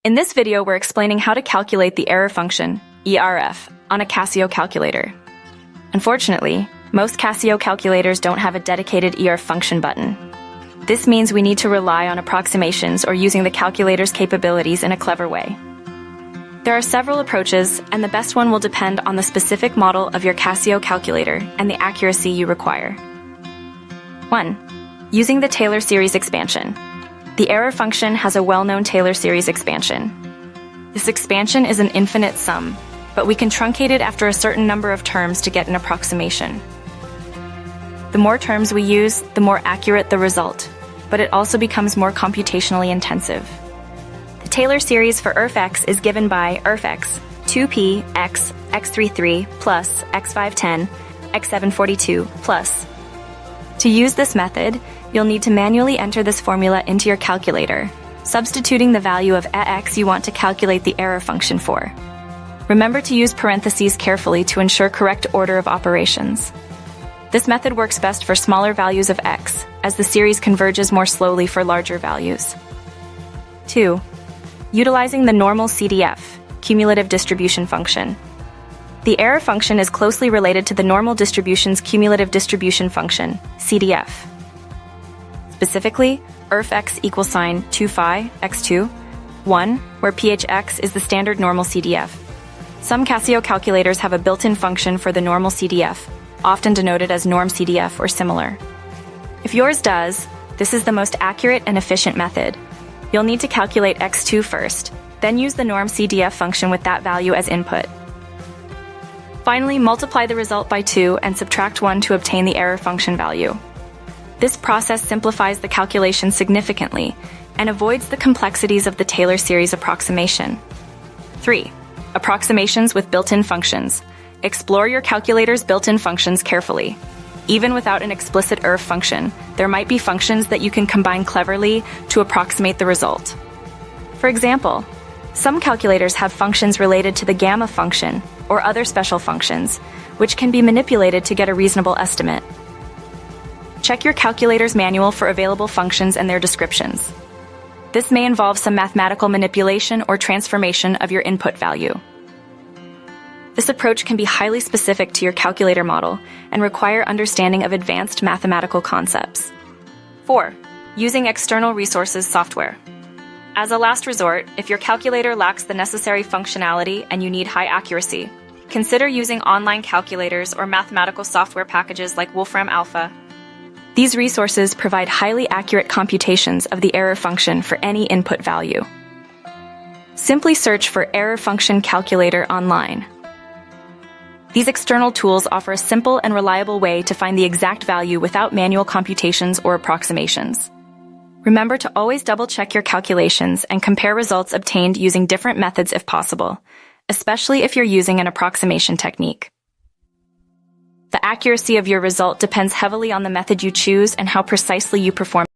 In this video, we're explaining how to calculate the error function, ERF, on a Casio calculator. Unfortunately, most Casio calculators don't have a dedicated ERF function button. This means we need to rely on approximations or using the calculator's capabilities in a clever way. There are several approaches, and the best one will depend on the specific model of your Casio calculator and the accuracy you require. 1. Using the Taylor series expansion. The error function has a well-known Taylor series expansion. This expansion is an infinite sum, but we can truncate it after a certain number of terms to get an approximation. The more terms we use, the more accurate the result, but it also becomes more computationally intensive. The Taylor series for ERF(x) is given by ERF(x) 2p x x33 plus x510 x742 plus. To use this method, you'll need to manually enter this formula into your calculator, substituting the value of x you want to calculate the error function for. Remember to use parentheses carefully to ensure correct order of operations. This method works best for smaller values of x, as the series converges more slowly for larger values. 2. Utilizing the normal CDF, cumulative distribution function. The error function is closely related to the normal distribution's cumulative distribution function, CDF. Specifically, ERF(x) equals sign 2 phi x2, 1, where phx is the standard normal CDF. Some Casio calculators have a built-in function for the normal CDF, often denoted as norm CDF or similar. If yours does, this is the most accurate and efficient method. You'll need to calculate x2 first, then use the norm CDF function with that value as input. Finally, multiply the result by 2 and subtract 1 to obtain the error function value. This process simplifies the calculation significantly and avoids the complexities of the Taylor series approximation. 3. Approximations with built-in functions. Explore your calculator's built-in functions carefully. Even without an explicit ERF function, there might be functions that you can combine cleverly to approximate the result. For example, some calculators have functions related to the gamma function or other special functions, which can be manipulated to get a reasonable estimate. Check your calculator's manual for available functions and their descriptions. This may involve some mathematical manipulation or transformation of your input value. This approach can be highly specific to your calculator model and require understanding of advanced mathematical concepts. 4. Using external resources software. As a last resort, if your calculator lacks the necessary functionality and you need high accuracy, consider using online calculators or mathematical software packages like Wolfram Alpha. These resources provide highly accurate computations of the error function for any input value. Simply search for Error Function Calculator online. These external tools offer a simple and reliable way to find the exact value without manual computations or approximations. Remember to always double-check your calculations and compare results obtained using different methods if possible, especially if you're using an approximation technique. The accuracy of your result depends heavily on the method you choose and how precisely you perform